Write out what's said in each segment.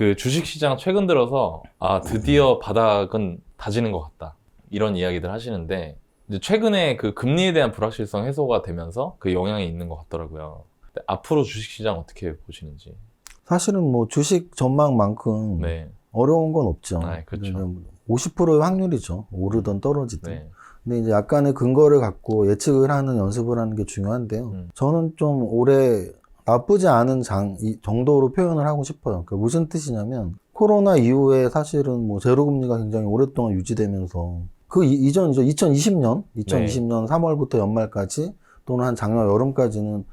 그 주식시장 최근 들어서 드디어 바닥은 다지는 것 같다, 이런 이야기들 하시는데, 이제 최근에 그 금리에 대한 불확실성 해소가 되면서 그 영향이 있는 것 같더라고요. 근데 앞으로 주식시장 어떻게 보시는지. 사실은 뭐 주식 전망만큼 네. 어려운 건 없죠. 그렇죠. 50%의 확률이죠. 오르든 떨어지든. 네. 근데 이제 약간의 근거를 갖고 예측을 하는 연습을 하는 게 중요한데요. 저는 좀 올해 나쁘지 않은 이 정도로 표현을 하고 싶어요. 그 무슨 뜻이냐면, 코로나 이후에 사실은 뭐 제로금리가 굉장히 오랫동안 유지되면서 그 이전이죠. 2020년 3월부터 연말까지 또는 한 작년 여름까지는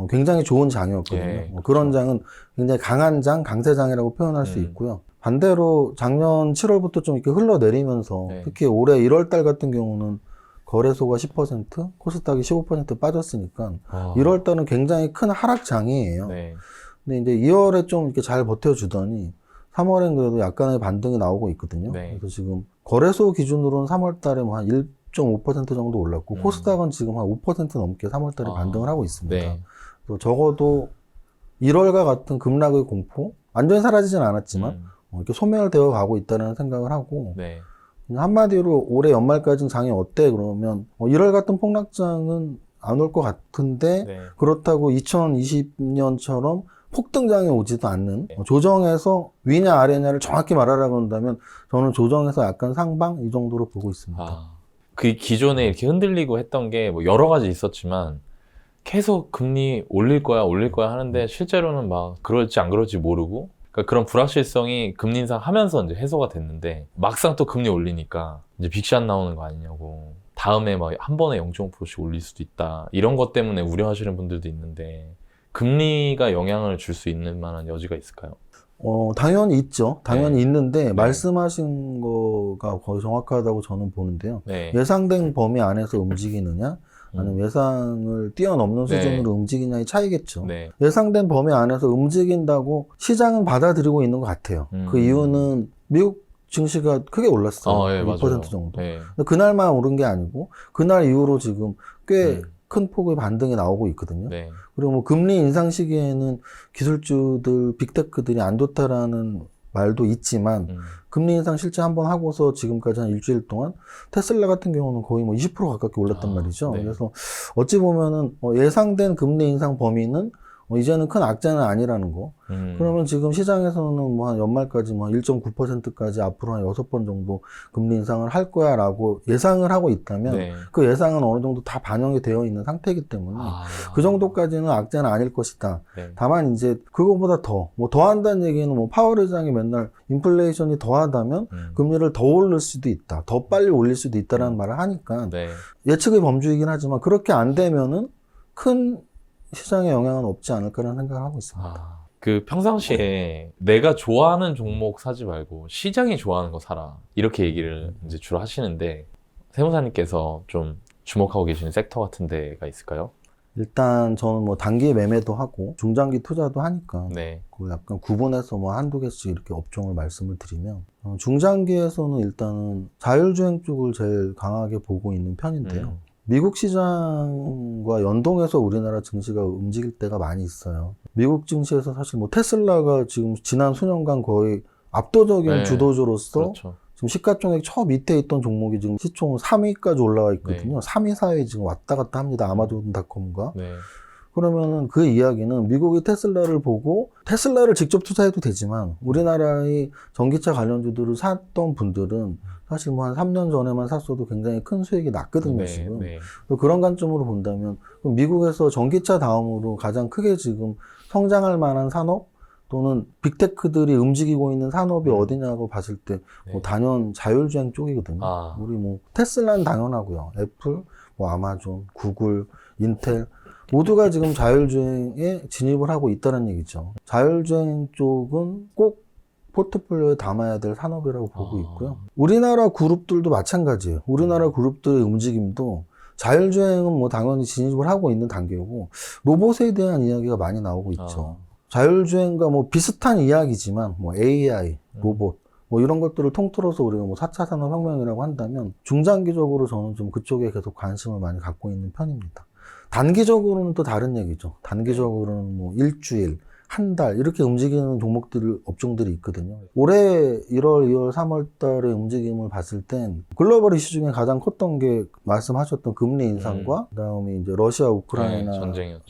굉장히 좋은 장이었거든요. 예, 그런 그렇죠. 장은 굉장히 강한 장, 강세장이라고 표현할 수 있고요. 반대로 작년 7월부터 좀 이렇게 흘러내리면서 네. 특히 올해 1월 달 같은 경우는 거래소가 10%, 코스닥이 15% 빠졌으니까 1월 달은 굉장히 큰 하락장이에요. 네. 근데 이제 2월에 좀 이렇게 잘 버텨주더니 3월엔 그래도 약간의 반등이 나오고 있거든요. 네. 그래서 지금 거래소 기준으로는 3월 달에 뭐 한 1.5% 정도 올랐고 코스닥은 지금 한 5% 넘게 3월 달에 반등을 하고 있습니다. 네. 또 적어도 1월과 같은 급락의 공포, 완전히 사라지진 않았지만 이렇게 소멸되어 가고 있다는 생각을 하고, 네. 한마디로 올해 연말까지는 장이 어때? 그러면 1월 같은 폭락장은 안 올 것 같은데, 네. 그렇다고 2020년처럼 폭등장이 오지도 않는, 네. 조정에서 위냐 아래냐를 정확히 말하라고 한다면 저는 조정에서 약간 상방 이 정도로 보고 있습니다. 그 기존에 이렇게 흔들리고 했던 게 뭐 여러 가지 있었지만 계속 금리 올릴 거야 하는데 실제로는 막 그럴지 안 그럴지 모르고, 그러니까 그런 불확실성이 금리 인상 하면서 이제 해소가 됐는데, 막상 또 금리 올리니까 이제 빅샷 나오는 거 아니냐고, 다음에 막 한 번에 0.5%씩 올릴 수도 있다, 이런 것 때문에 우려하시는 분들도 있는데, 금리가 영향을 줄 수 있는 만한 여지가 있을까요? 당연히 있죠. 당연히 네. 있는데, 네. 말씀하신 거가 거의 정확하다고 저는 보는데요. 네. 예상된 범위 안에서 움직이느냐, 아니면 예상을 뛰어넘는 네. 수준으로 움직이냐의 차이겠죠. 네. 예상된 범위 안에서 움직인다고 시장은 받아들이고 있는 것 같아요. 그 이유는 미국 증시가 크게 올랐어요. 예, 2% 맞아요. 정도. 네. 그날만 오른 게 아니고 그날 이후로 지금 꽤 큰 폭의 반등이 나오고 있거든요. 네. 그리고 뭐 금리 인상 시기에는 기술주들, 빅테크들이 안 좋다라는 말도 있지만 금리 인상 실제 한번 하고서 지금까지 한 일주일 동안 테슬라 같은 경우는 거의 뭐 20% 가깝게 올랐단 말이죠. 네. 그래서 어찌 보면은 예상된 금리 인상 범위는 이제는 큰 악재는 아니라는 거. 그러면 지금 시장에서는 뭐 한 연말까지 뭐 1.9%까지 앞으로 한 6번 정도 금리 인상을 할 거야 라고 예상을 하고 있다면 네. 그 예상은 어느 정도 다 반영이 되어 있는 상태이기 때문에 그 정도까지는 악재는 아닐 것이다. 네. 다만 이제 그거보다 더 한다는 얘기는 뭐 파월 의장이 맨날 인플레이션이 더하다면 금리를 더 올릴 수도 있다. 더 빨리 올릴 수도 있다라는 말을 하니까 네. 예측의 범주이긴 하지만 그렇게 안 되면은 큰 시장에 영향은 없지 않을까라는 생각을 하고 있습니다. 그 평상시에 내가 좋아하는 종목 사지 말고 시장이 좋아하는 거 사라, 이렇게 얘기를 이제 주로 하시는데, 세무사님께서 좀 주목하고 계시는 섹터 같은 데가 있을까요? 일단 저는 뭐 단기 매매도 하고 중장기 투자도 하니까 네. 그 약간 구분해서 뭐 한두 개씩 이렇게 업종을 말씀을 드리면, 중장기에서는 일단은 자율주행 쪽을 제일 강하게 보고 있는 편인데요. 미국 시장과 연동해서 우리나라 증시가 움직일 때가 많이 있어요. 미국 증시에서 사실 뭐 테슬라가 지금 지난 수년간 거의 압도적인 네. 주도주로서 그렇죠. 지금 시가총액 저 밑에 있던 종목이 지금 시총 3위까지 올라와 있거든요. 3위, 4위 지금 왔다 갔다 합니다. 아마존닷컴과. 네. 그러면은 그 이야기는 미국이 테슬라를 보고 테슬라를 직접 투자해도 되지만 우리나라의 전기차 관련주들을 샀던 분들은 사실 뭐 한 3년 전에만 샀어도 굉장히 큰 수익이 났거든요, 지금. 네. 그런 관점으로 본다면 미국에서 전기차 다음으로 가장 크게 지금 성장할 만한 산업 또는 빅테크들이 움직이고 있는 산업이 어디냐고 봤을 때 뭐 단연 자율주행 쪽이거든요. 우리 뭐 테슬라는 당연하고요. 애플, 뭐 아마존, 구글, 인텔 모두가 지금 자율주행에 진입을 하고 있다는 얘기죠. 자율주행 쪽은 꼭 포트폴리오에 담아야 될 산업이라고 보고 있고요. 우리나라 그룹들도 마찬가지예요. 우리나라 그룹들의 움직임도 자율주행은 뭐 당연히 진입을 하고 있는 단계고 로봇에 대한 이야기가 많이 나오고 있죠. 자율주행과 뭐 비슷한 이야기지만 뭐 AI, 로봇 뭐 이런 것들을 통틀어서 우리가 뭐 4차 산업혁명이라고 한다면 중장기적으로 저는 좀 그쪽에 계속 관심을 많이 갖고 있는 편입니다. 단기적으로는 또 다른 얘기죠. 단기적으로는 뭐 일주일, 한 달 이렇게 움직이는 업종들이 있거든요. 올해 1월, 2월, 3월 달의 움직임을 봤을 땐 글로벌 이슈 중에 가장 컸던 게 말씀하셨던 금리 인상과 그다음에 이제 러시아 우크라이나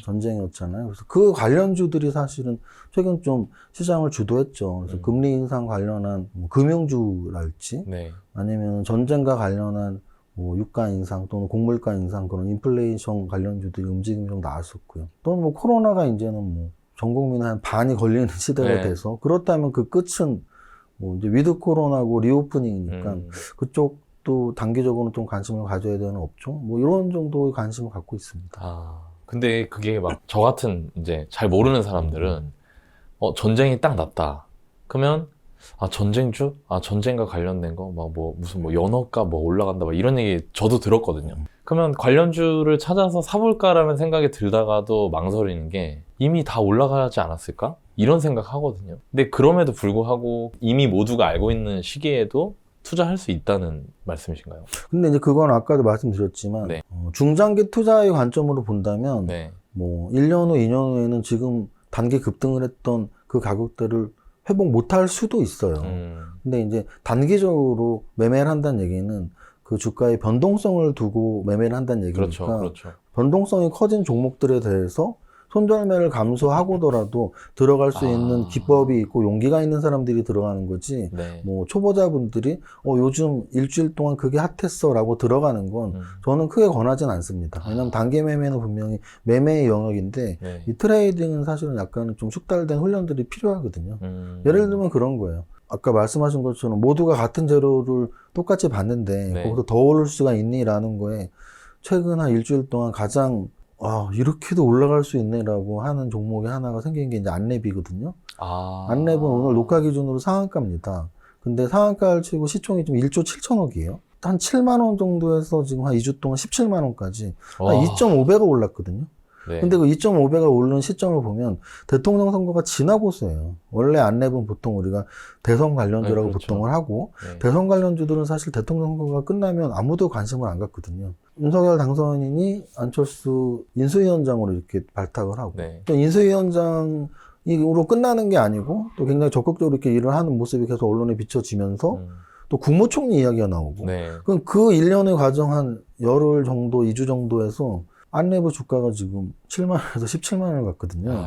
전쟁이었잖아요. 그래서 그 관련주들이 사실은 최근 좀 시장을 주도했죠. 그래서 금리 인상 관련한 뭐 금융주랄지 아니면 전쟁과 관련한 뭐 유가 인상 또는 곡물가 인상 그런 인플레이션 관련주들이 움직임이 좀 나왔었고요. 또는 뭐 코로나가 이제는 뭐 전 국민의 한 반이 걸리는 시대가 돼서 그렇다면 그 끝은 뭐 이제 위드 코로나고 리오프닝이니까 그쪽도 단기적으로 좀 관심을 가져야 되는 업종 뭐 이런 정도의 관심을 갖고 있습니다. 근데 그게 막 저 같은 이제 잘 모르는 사람들은 전쟁이 딱 났다. 그러면 전쟁주? 전쟁과 관련된 거? 막 뭐, 무슨 뭐, 연어가 뭐 올라간다. 막 이런 얘기 저도 들었거든요. 그러면 관련주를 찾아서 사볼까라는 생각이 들다가도 망설이는 게 이미 다 올라가지 않았을까? 이런 생각 하거든요. 근데 그럼에도 불구하고 이미 모두가 알고 있는 시기에도 투자할 수 있다는 말씀이신가요? 근데 이제 그건 아까도 말씀드렸지만, 중장기 투자의 관점으로 본다면, 뭐, 1년 후, 2년 후에는 지금 단기 급등을 했던 그 가격대를 회복 못할 수도 있어요. 근데 이제 단기적으로 매매를 한다는 얘기는 그 주가의 변동성을 두고 매매를 한다는 얘기니까 그렇죠. 변동성이 커진 종목들에 대해서 손절매를 감소하고더라도 들어갈 수 있는 기법이 있고 용기가 있는 사람들이 들어가는 거지. 뭐 초보자분들이 요즘 일주일 동안 그게 핫했어 라고 들어가는 건 저는 크게 권하진 않습니다. 왜냐면 단기 매매는 분명히 매매의 영역인데 이 트레이딩은 사실은 약간 좀 숙달된 훈련들이 필요하거든요. 예를 들면 그런 거예요. 아까 말씀하신 것처럼 모두가 같은 재료를 똑같이 봤는데 거기서 더 오를 수가 있니라는 거에 최근 한 일주일 동안 가장 이렇게도 올라갈 수 있네라고 하는 종목이 하나가 생긴 게 이제 안랩이거든요. 안랩은 오늘 녹화 기준으로 상한가입니다. 근데 상한가를 치고 시총이 좀 1조 7천억이에요. 한 7만 원 정도에서 지금 한 2주 동안 17만 원까지 한 2.5배가 올랐거든요. 근데 그 2.5배가 오른 시점을 보면 대통령 선거가 지나고서예요. 원래 안랩은 보통 우리가 대선 관련주라고 보통을 하고 대선 관련주들은 사실 대통령 선거가 끝나면 아무도 관심을 안 갖거든요. 윤석열 당선인이 안철수 인수위원장으로 이렇게 발탁을 하고 또 인수위원장으로 끝나는 게 아니고 또 굉장히 적극적으로 이렇게 일을 하는 모습이 계속 언론에 비춰지면서 또 국무총리 이야기가 나오고 그럼 그 1년의 과정 한 열흘 정도, 2주 정도에서 안랩의 주가가 지금 7만원에서 17만원을 갔거든요.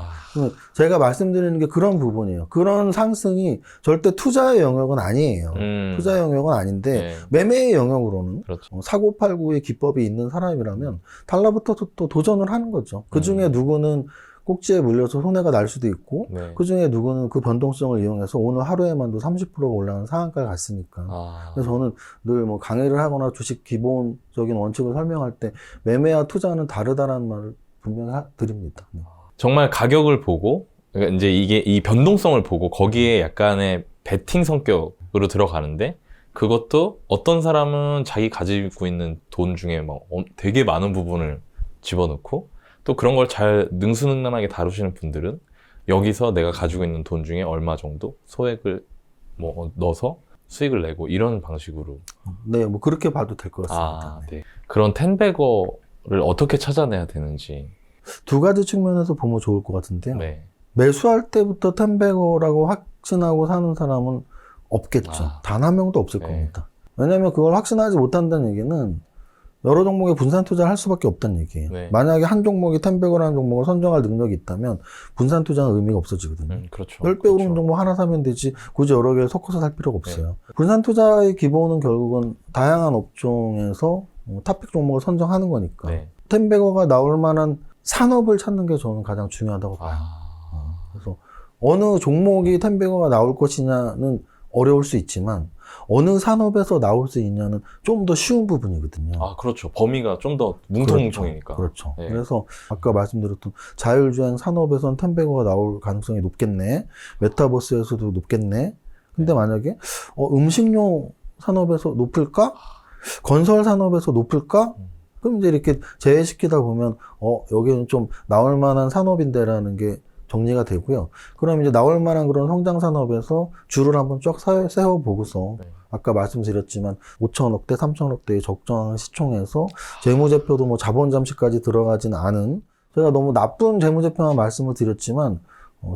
제가 말씀드리는 게 그런 부분이에요. 그런 상승이 절대 투자의 영역은 아니에요. 투자의 영역은 아닌데 매매의 영역으로는 사고팔고의 기법이 있는 사람이라면 달라붙어서 또 도전을 하는 거죠. 그 중에 누구는 꼭지에 물려서 손해가 날 수도 있고 그 중에 누구는 그 변동성을 이용해서 오늘 하루에만도 30%가 올라가는 상한가를 갔으니까 그래서 저는 늘 뭐 강의를 하거나 주식 기본적인 원칙을 설명할 때 매매와 투자는 다르다라는 말을 분명히 드립니다. 정말 가격을 보고 그러니까 이제 이게 이 변동성을 보고 거기에 약간의 베팅 성격으로 들어가는데 그것도 어떤 사람은 자기 가지고 있는 돈 중에 막 되게 많은 부분을 집어넣고 또 그런 걸 잘 능수능란하게 다루시는 분들은 여기서 내가 가지고 있는 돈 중에 얼마 정도 소액을 뭐 넣어서 수익을 내고 이런 방식으로. 네, 뭐 그렇게 봐도 될 것 같습니다. 그런 텐베거를 어떻게 찾아내야 되는지. 두 가지 측면에서 보면 좋을 것 같은데요. 매수할 때부터 텐베거라고 확신하고 사는 사람은 없겠죠. 단 한 명도 없을 겁니다. 왜냐하면 그걸 확신하지 못한다는 얘기는 여러 종목에 분산 투자를 할 수밖에 없다는 얘기예요. 만약에 한 종목이 텐베거라는 종목을 선정할 능력이 있다면 분산 투자는 의미가 없어지거든요. 10배 오르는 종목 하나 사면 되지 굳이 여러 개를 섞어서 살 필요가 없어요. 분산 투자의 기본은 결국은 다양한 업종에서 탑픽 종목을 선정하는 거니까 텐베거가 나올 만한 산업을 찾는 게 저는 가장 중요하다고 봐요. 그래서 어느 종목이 텐베거가 나올 것이냐는 어려울 수 있지만 어느 산업에서 나올 수 있냐는 좀 더 쉬운 부분이거든요. 그렇죠. 범위가 좀 더 뭉텅뭉텅이니까. 그렇죠. 그래서 아까 말씀드렸던 자율주행 산업에선 텐베거가 나올 가능성이 높겠네. 메타버스에서도 높겠네. 근데 만약에 음식료 산업에서 높을까? 건설 산업에서 높을까? 그럼 이제 이렇게 제외시키다 보면 여기는 좀 나올 만한 산업인데라는 게 정리가 되고요. 그럼 이제 나올 만한 그런 성장 산업에서 줄을 한번 쫙 세워보고서 아까 말씀드렸지만 5천억대, 3천억대의 적정한 시총에서 재무제표도 뭐 자본 잠시까지 들어가진 않은 제가 너무 나쁜 재무제표만 말씀을 드렸지만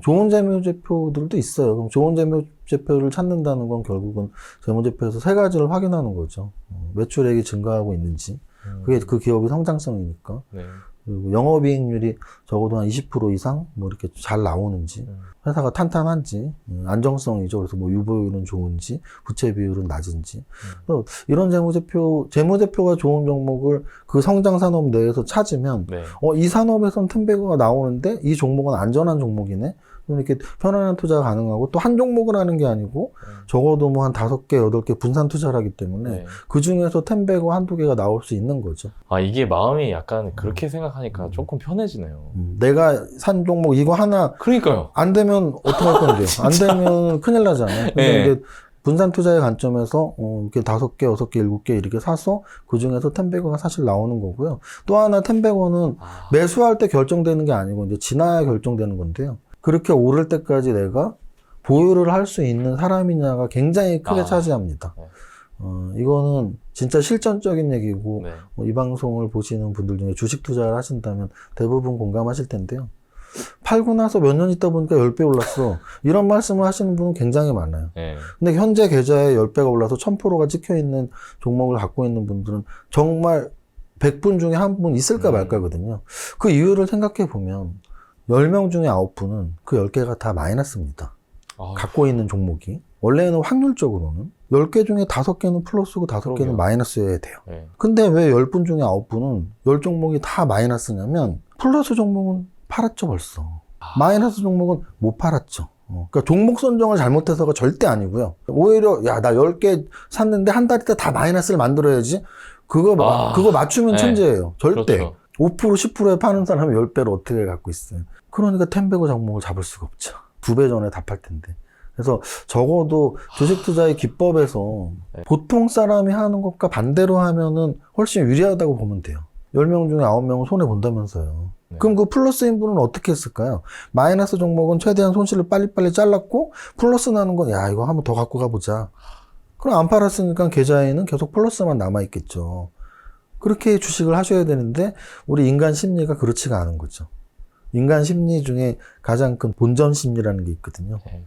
좋은 재무제표들도 있어요. 그럼 좋은 재무제표를 찾는다는 건 결국은 재무제표에서 세 가지를 확인하는 거죠. 매출액이 증가하고 있는지, 그게 그 기업의 성장성이니까. 네. 그리고 영업이익률이 적어도 한 20% 이상 뭐 이렇게 잘 나오는지, 회사가 탄탄한지, 안정성이죠. 그래서 뭐 유보율은 좋은지, 부채 비율은 낮은지. 그래서 이런 재무제표가 좋은 종목을 그 성장 산업 내에서 찾으면, 네. 이 산업에선 템베거가 나오는데 이 종목은 안전한 종목이네. 이렇게 편안한 투자가 가능하고 또 한 종목을 하는 게 아니고 적어도 뭐 한 5개, 8개 분산 투자를 하기 때문에 네. 그 중에서 템베거 한두 개가 나올 수 있는 거죠. 아, 이게 마음이 약간 그렇게 생각하니까 조금 편해지네요. 내가 산 종목 이거 하나 그러니까요. 안 되면 어떡할 건데요? 안 되면 큰일 나잖아요. 근데 네. 이게 분산 투자의 관점에서 이렇게 5개, 6개, 7개 이렇게 사서 그 중에서 템베거가 사실 나오는 거고요. 또 하나 템베거는 매수할 때 결정되는 게 아니고 이제 지나야 결정되는 건데요. 그렇게 오를 때까지 내가 보유를 할 수 있는 사람이냐가 굉장히 크게 차지합니다. 네. 이거는 진짜 실전적인 얘기고 네. 이 방송을 보시는 분들 중에 주식 투자를 하신다면 대부분 공감하실 텐데요. 팔고 나서 몇 년 있다 보니까 10배 올랐어. 이런 말씀을 하시는 분은 굉장히 많아요. 네. 근데 현재 계좌에 10배가 올라서 1000%가 찍혀있는 종목을 갖고 있는 분들은 정말 100분 중에 한 분 있을까 말까거든요. 그 이유를 생각해 보면 10명 중에 9분은 그 10개가 다 마이너스입니다. 갖고 있는 종목이. 원래는 확률적으로는 10개 중에 5개는 플러스고 5개는 그러게요. 마이너스여야 돼요. 네. 근데 왜 10분 중에 9분은 10종목이 다 마이너스냐면 플러스 종목은 팔았죠 벌써. 마이너스 종목은 못 팔았죠. 그러니까 종목 선정을 잘못해서가 절대 아니고요. 오히려 야, 나 10개 샀는데 한 달 있다 다 마이너스를 만들어야지. 그거 맞추면 네. 천재예요. 절대. 그렇죠. 5% 10%에 파는 사람이 10배를 어떻게 갖고 있어요. 그러니까 템베거 종목을 잡을 수가 없죠. 2배 전에 다 팔 텐데. 그래서 적어도 주식 투자의 기법에서 네. 보통 사람이 하는 것과 반대로 하면은 훨씬 유리하다고 보면 돼요. 10명 중에 9명은 손해본다면서요. 네. 그럼 그 플러스인 분은 어떻게 했을까요? 마이너스 종목은 최대한 손실을 빨리빨리 잘랐고 플러스 나는 건 야, 이거 한번 더 갖고 가보자. 그럼 안 팔았으니까 계좌에는 계속 플러스만 남아있겠죠. 그렇게 주식을 하셔야 되는데 우리 인간 심리가 그렇지가 않은 거죠. 인간 심리 중에 가장 큰 본전 심리라는 게 있거든요. 네.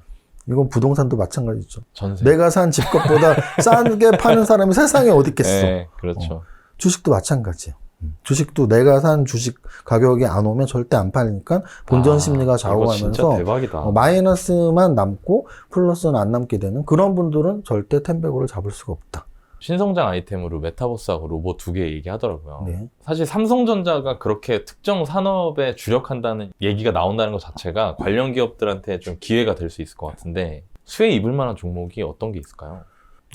이건 부동산도 마찬가지죠. 전세. 내가 산 집값보다 싸게 파는 사람이 세상에 어디 있겠어. 네, 그렇죠. 주식도 마찬가지예요. 주식도 내가 산 주식 가격이 안 오면 절대 안 팔리니까 본전 심리가 이거 진짜 좌우하면서 대박이다. 마이너스만 남고 플러스는 안 남게 되는 그런 분들은 절대 템베거를 잡을 수가 없다. 신성장 아이템으로 메타버스하고 로봇 2개 얘기하더라고요. 네. 사실 삼성전자가 그렇게 특정 산업에 주력한다는 얘기가 나온다는 것 자체가 관련 기업들한테 좀 기회가 될 수 있을 것 같은데 수혜 입을 만한 종목이 어떤 게 있을까요?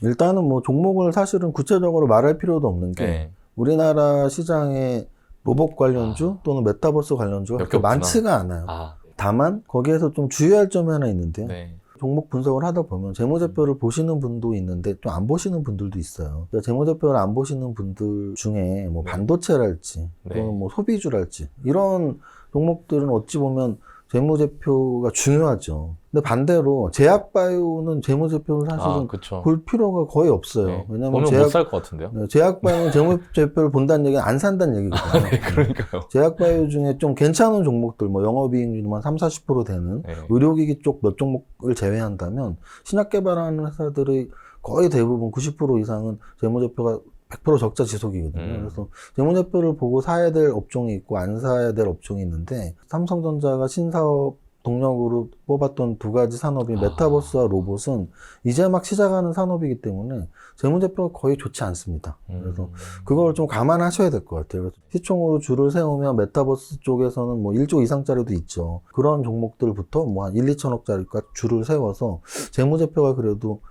일단은 뭐 종목을 사실은 구체적으로 말할 필요도 없는 게 네. 우리나라 시장에 로봇 관련주 또는 메타버스 관련주가 몇 그렇게 개 없구나. 많지가 않아요. 아, 다만 거기에서 좀 주의할 점이 하나 있는데요. 네. 종목 분석을 하다 보면 재무제표를 보시는 분도 있는데 좀 안 보시는 분들도 있어요. 그러니까 재무제표를 안 보시는 분들 중에 뭐 네. 반도체랄지 네. 또는 뭐 소비주랄지 이런 종목들은 어찌 보면 재무제표가 중요하죠. 근데 반대로 제약바이오는 재무제표는 사실은 그쵸. 볼 필요가 거의 없어요. 네. 왜냐면 보면 못 살 것 같은데요? 제약바이오는 재무제표를 본다는 얘기는 안 산다는 얘기거든요. 네, 그러니까요. 제약바이오 중에 좀 괜찮은 종목들, 뭐 영업이익률만 30-40% 되는 네. 의료기기 쪽 몇 종목을 제외한다면 신약 개발하는 회사들의 거의 대부분 90% 이상은 재무제표가 100% 적자 지속이거든요. 그래서 재무제표를 보고 사야 될 업종이 있고 안 사야 될 업종이 있는데 삼성전자가 신사업 동력으로 뽑았던 두 가지 산업이 메타버스와 로봇은 이제 막 시작하는 산업이기 때문에 재무제표가 거의 좋지 않습니다. 그래서 그걸 좀 감안하셔야 될 것 같아요. 그래서 시총으로 줄을 세우면 메타버스 쪽에서는 뭐 1조 이상짜리도 있죠. 그런 종목들부터 뭐 한 1, 2천억짜리까지 줄을 세워서 재무제표가 그래도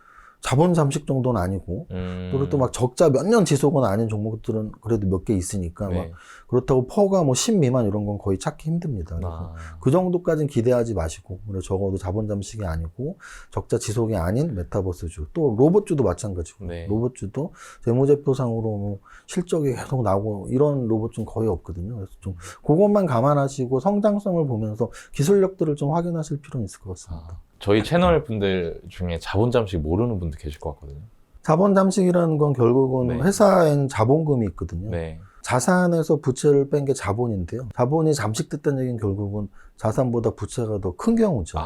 자본 잠식 정도는 아니고 그리고 또 막 적자 몇 년 지속은 아닌 종목들은 그래도 몇 개 있으니까 네. 막 그렇다고 퍼가 뭐 10 미만 이런 건 거의 찾기 힘듭니다. 그래서 그 정도까지는 기대하지 마시고 적어도 자본 잠식이 아니고 적자 지속이 아닌 메타버스주 또 로봇주도 마찬가지고 네. 로봇주도 재무제표상으로 뭐 실적이 계속 나오고 이런 로봇주는 거의 없거든요. 그래서 좀 그것만 감안하시고 성장성을 보면서 기술력들을 좀 확인하실 필요는 있을 것 같습니다. 저희 채널 분들 중에 자본 잠식 모르는 분들 계실 것 같거든요. 자본 잠식이라는 건 결국은 네. 회사에는 자본금이 있거든요. 네. 자산에서 부채를 뺀 게 자본인데요. 자본이 잠식됐다는 얘기는 결국은 자산보다 부채가 더 큰 경우죠.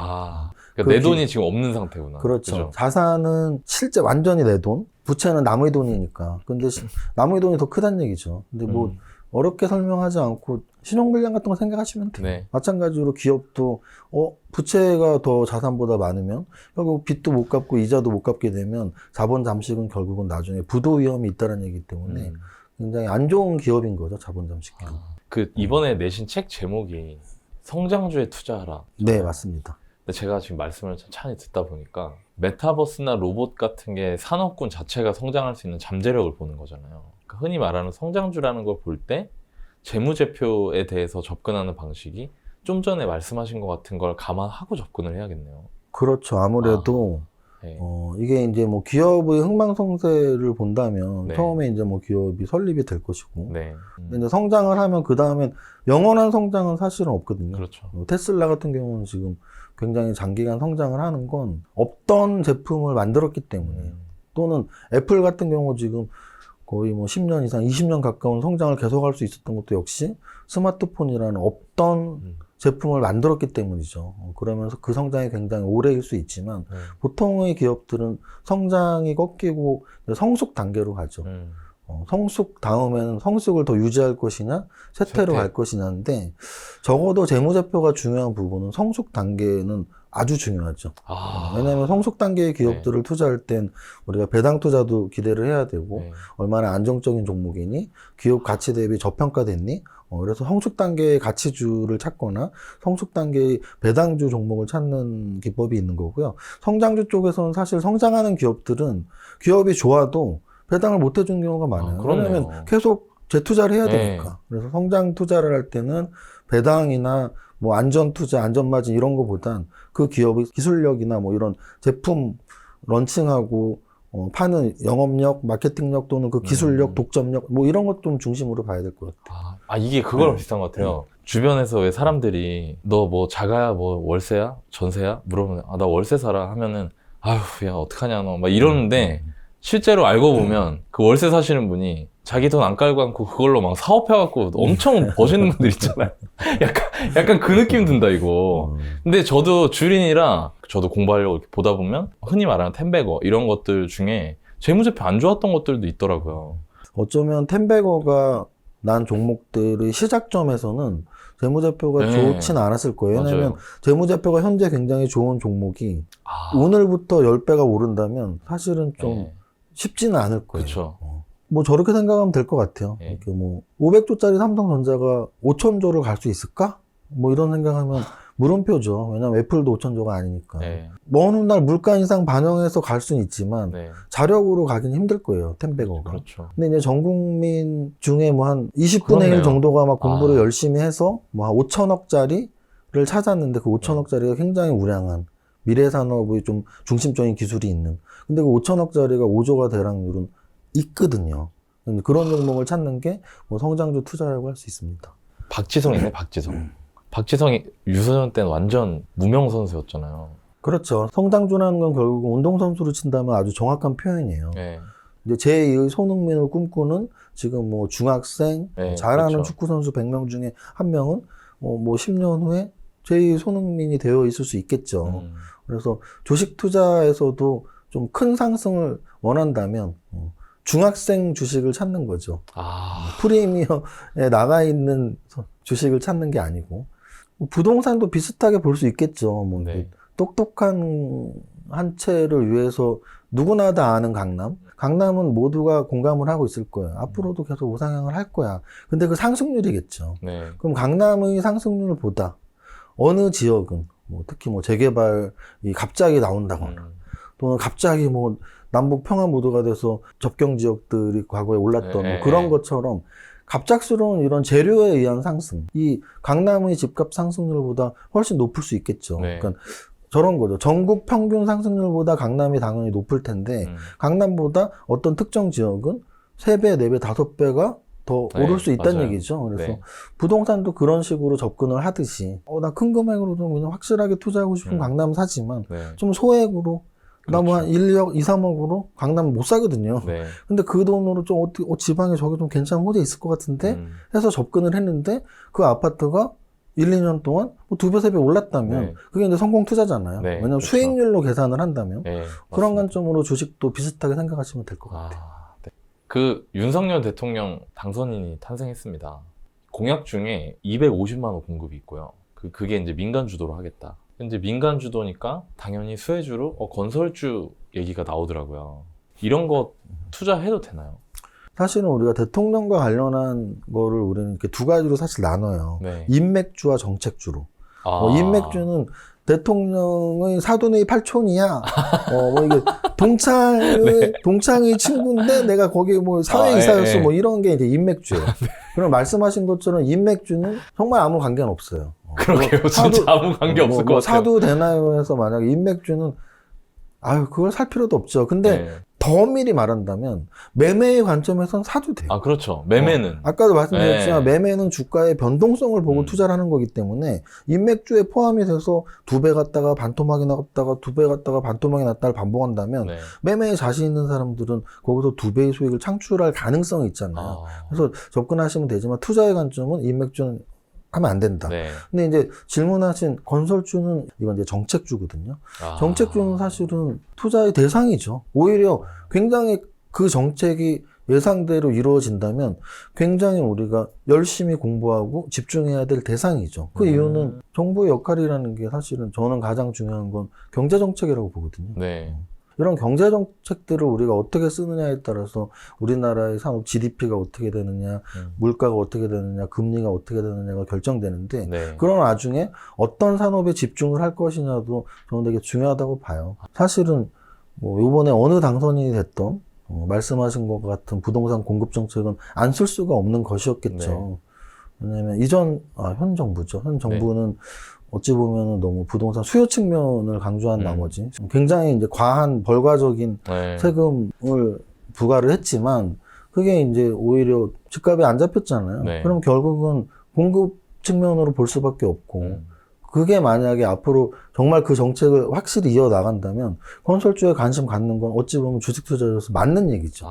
그러니까 내 돈이 지금 없는 상태구나. 그렇죠. 그죠? 자산은 실제 완전히 내 돈, 부채는 남의 돈이니까. 근데 남의 돈이 더 크다는 얘기죠. 근데 뭐 어렵게 설명하지 않고 신용불량 같은 거 생각하시면 돼요. 네. 마찬가지로 기업도 부채가 더 자산보다 많으면 결국 빚도 못 갚고 이자도 못 갚게 되면 자본 잠식은 결국은 나중에 부도 위험이 있다는 얘기기 때문에 굉장히 안 좋은 기업인 거죠. 자본 잠식 기업. 그 이번에 내신 책 제목이 성장주에 투자하라. 네, 맞습니다. 근데 제가 지금 말씀을 찬찬히 듣다 보니까 메타버스나 로봇 같은 게 산업군 자체가 성장할 수 있는 잠재력을 보는 거잖아요. 그러니까 흔히 말하는 성장주라는 걸 볼 때 재무제표에 대해서 접근하는 방식이 좀 전에 말씀하신 것 같은 걸 감안하고 접근을 해야겠네요. 그렇죠. 아무래도 네. 이게 이제 뭐 기업의 흥망성쇠를 본다면 네. 처음에 이제 뭐 기업이 설립이 될 것이고 네. 근데 이제 성장을 하면 그 다음엔 영원한 성장은 사실은 없거든요. 그렇죠. 테슬라 같은 경우는 지금 굉장히 장기간 성장을 하는 건 없던 제품을 만들었기 때문에 또는 애플 같은 경우 지금 거의 뭐 10년 이상, 20년 가까운 성장을 계속할 수 있었던 것도 역시 스마트폰이라는 없던 제품을 만들었기 때문이죠. 그러면서 그 성장이 굉장히 오래일 수 있지만 보통의 기업들은 성장이 꺾이고 성숙 단계로 가죠. 성숙 다음에는 성숙을 더 유지할 것이냐 쇠퇴로 갈 것이냐인데 적어도 재무제표가 중요한 부분은 성숙 단계는 아주 중요하죠. 왜냐하면 성숙 단계의 기업들을 투자할 땐 우리가 배당 투자도 기대를 해야 되고 얼마나 안정적인 종목이니 기업 가치 대비 저평가됐니 그래서 성숙 단계의 가치주를 찾거나 성숙 단계의 배당주 종목을 찾는 기법이 있는 거고요. 성장주 쪽에서는 사실 성장하는 기업들은 기업이 좋아도 배당을 못 해주는 경우가 많아요. 왜냐하면 계속 재투자를 해야 되니까. 그래서 성장 투자를 할 때는 배당이나 뭐 안전 투자, 안전 마진 이런 거보단 그 기업의 기술력이나 뭐 이런 제품 런칭하고 파는 영업력, 마케팅력 또는 그 기술력, 독점력 뭐 이런 것 좀 중심으로 봐야 될 것 같아요. 이게 그거랑 비슷한 것 같아요. 주변에서 왜 사람들이 너 뭐 자가야 뭐 월세야? 전세야? 물어보면 나 월세 살아 하면은 아휴 야 어떡하냐 너 막 이러는데 실제로 알고 보면 그 월세 사시는 분이 자기 돈 안 깔고 않고 그걸로 막 사업해갖고 엄청 버시는 분들 있잖아요. 약간 그 느낌 든다, 이거. 근데 저도 주린이라 저도 공부하려고 이렇게 보다 보면 흔히 말하는 텐베거 이런 것들 중에 재무제표 안 좋았던 것들도 있더라고요. 어쩌면 텐베거가 난 종목들의 시작점에서는 재무제표가 좋진 않았을 거예요. 왜냐하면 재무제표가 현재 굉장히 좋은 종목이 오늘부터 10배가 오른다면 사실은 좀 쉽지는 않을 거예요. 그렇죠. 뭐 저렇게 생각하면 될 것 같아요. 이렇게 뭐 500조짜리 삼성전자가 5,000조를 갈 수 있을까? 뭐 이런 생각하면 물음표죠. 왜냐면 애플도 5,000조가 아니니까. 먼 훗날 물가 인상 반영해서 갈 수는 있지만 자력으로 가긴 힘들 거예요. 텐베거가. 그렇죠. 근데 이제 전 국민 중에 뭐 한 20분의 1 정도가 막 공부를 열심히 해서 뭐 한 5천억짜리를 찾았는데 그 5천억짜리가 굉장히 우량한 미래 산업의 좀 중심적인 기술이 있는. 근데 그 5천억짜리가 5조가 될 확률은 있거든요. 그런 종목을 찾는 게 뭐 성장주 투자라고 할 수 있습니다. 박지성이네, 박지성. 박지성이 유소년 때는 완전 무명 선수였잖아요. 그렇죠. 성장주라는 건 결국 운동선수로 친다면 아주 정확한 표현이에요. 이제 제2의 손흥민을 꿈꾸는 지금 뭐 중학생, 잘하는 그렇죠. 축구선수 100명 중에 한 명은 뭐 10년 후에 제2의 손흥민이 되어 있을 수 있겠죠. 그래서 주식 투자에서도 좀 큰 상승을 원한다면 중학생 주식을 찾는 거죠. 프리미엄에 나가 있는 주식을 찾는 게 아니고 부동산도 비슷하게 볼 수 있겠죠. 뭐 똑똑한 한 채를 위해서 누구나 다 아는 강남. 강남은 모두가 공감을 하고 있을 거예요. 앞으로도 계속 우상향을 할 거야. 근데 그 상승률이겠죠. 그럼 강남의 상승률보다 어느 지역은 뭐 특히 뭐 재개발이 갑자기 나온다거나 또는 갑자기 뭐 남북 평화 무드가 돼서 접경 지역들이 과거에 올랐던 뭐 그런 것처럼 갑작스러운 이런 재료에 의한 상승, 이 강남의 집값 상승률보다 훨씬 높을 수 있겠죠. 그러니까 저런 거죠. 전국 평균 상승률보다 강남이 당연히 높을 텐데 강남보다 어떤 특정 지역은 3배, 4배, 5배가 더 오를 수 있다는 얘기죠. 그래서 부동산도 그런 식으로 접근을 하듯이 나 큰 금액으로 좀 그냥 확실하게 투자하고 싶은 강남 사지만 좀 소액으로 나 뭐 한 1, 2억, 2, 3억으로 강남 못 사거든요. 네. 근데 그 돈으로 좀 어떻게, 지방에 저기 좀 괜찮은 호재 있을 것 같은데 해서 접근을 했는데 그 아파트가 1, 2년 동안 뭐 2배, 3배 올랐다면 네. 그게 이제 성공 투자잖아요. 네, 왜냐면 그렇죠. 수익률로 계산을 한다면 네, 그런 맞습니다. 관점으로 주식도 비슷하게 생각하시면 될 것 같아요. 네. 그 윤석열 대통령 당선인이 탄생했습니다. 공약 중에 250만 원 공급이 있고요. 그게 이제 민간 주도로 하겠다. 근데 민간 주도니까 당연히 수혜주로 건설주 얘기가 나오더라고요. 이런 거 투자해도 되나요? 사실은 우리가 대통령과 관련한 거를 우리는 이렇게 두 가지로 사실 나눠요. 네. 인맥주와 정책주로. 아. 인맥주는 대통령의 사돈의 팔촌이야. 뭐 이게 동창의 친구인데 내가 거기 뭐 사회이사였어. 뭐 이런 게 이제 인맥주예요. 그럼 말씀하신 것처럼 인맥주는 정말 아무 관계는 없어요. 그러게요. 진짜 아무 관계 없을 것 같아요. 사도 되나요 해서 만약에 인맥주는 그걸 살 필요도 없죠. 근데 네. 더 엄밀히 말한다면 매매의 관점에선 사도 돼요. 아, 그렇죠. 매매는. 아까도 말씀드렸지만 네. 매매는 주가의 변동성을 보고 투자를 하는 거기 때문에 인맥주에 포함이 돼서 2배 갔다가 반토막이 났다가 2배 갔다가 반토막이 났다를 반복한다면 네. 매매에 자신 있는 사람들은 거기서 2배의 수익을 창출할 가능성이 있잖아요. 그래서 접근하시면 되지만 투자의 관점은 인맥주는 하면 안 된다. 네. 근데 이제 질문하신 건설주는 이건 이제 정책주거든요. 정책주는 사실은 투자의 대상이죠. 오히려 굉장히 그 정책이 예상대로 이루어진다면 굉장히 우리가 열심히 공부하고 집중해야 될 대상이죠. 그 이유는 정부의 역할이라는 게 사실은 저는 가장 중요한 건 경제정책이라고 보거든요. 네. 이런 경제정책들을 우리가 어떻게 쓰느냐에 따라서 우리나라의 산업 GDP가 어떻게 되느냐, 물가가 어떻게 되느냐, 금리가 어떻게 되느냐가 결정되는데 네. 그런 와중에 어떤 산업에 집중을 할 것이냐도 저는 되게 중요하다고 봐요. 사실은 뭐 이번에 어느 당선인이 됐던 말씀하신 것 같은 부동산 공급 정책은 안 쓸 수가 없는 것이었겠죠. 왜냐하면 현 정부죠. 현 정부는 어찌 보면은 너무 부동산 수요 측면을 강조한 나머지 굉장히 이제 과한 벌과적인 세금을 부과를 했지만 그게 이제 오히려 집값이 안 잡혔잖아요. 네. 그럼 결국은 공급 측면으로 볼 수밖에 없고 그게 만약에 앞으로 정말 그 정책을 확실히 이어나간다면 건설주에 관심 갖는 건 어찌 보면 주식 투자로서 맞는 얘기죠.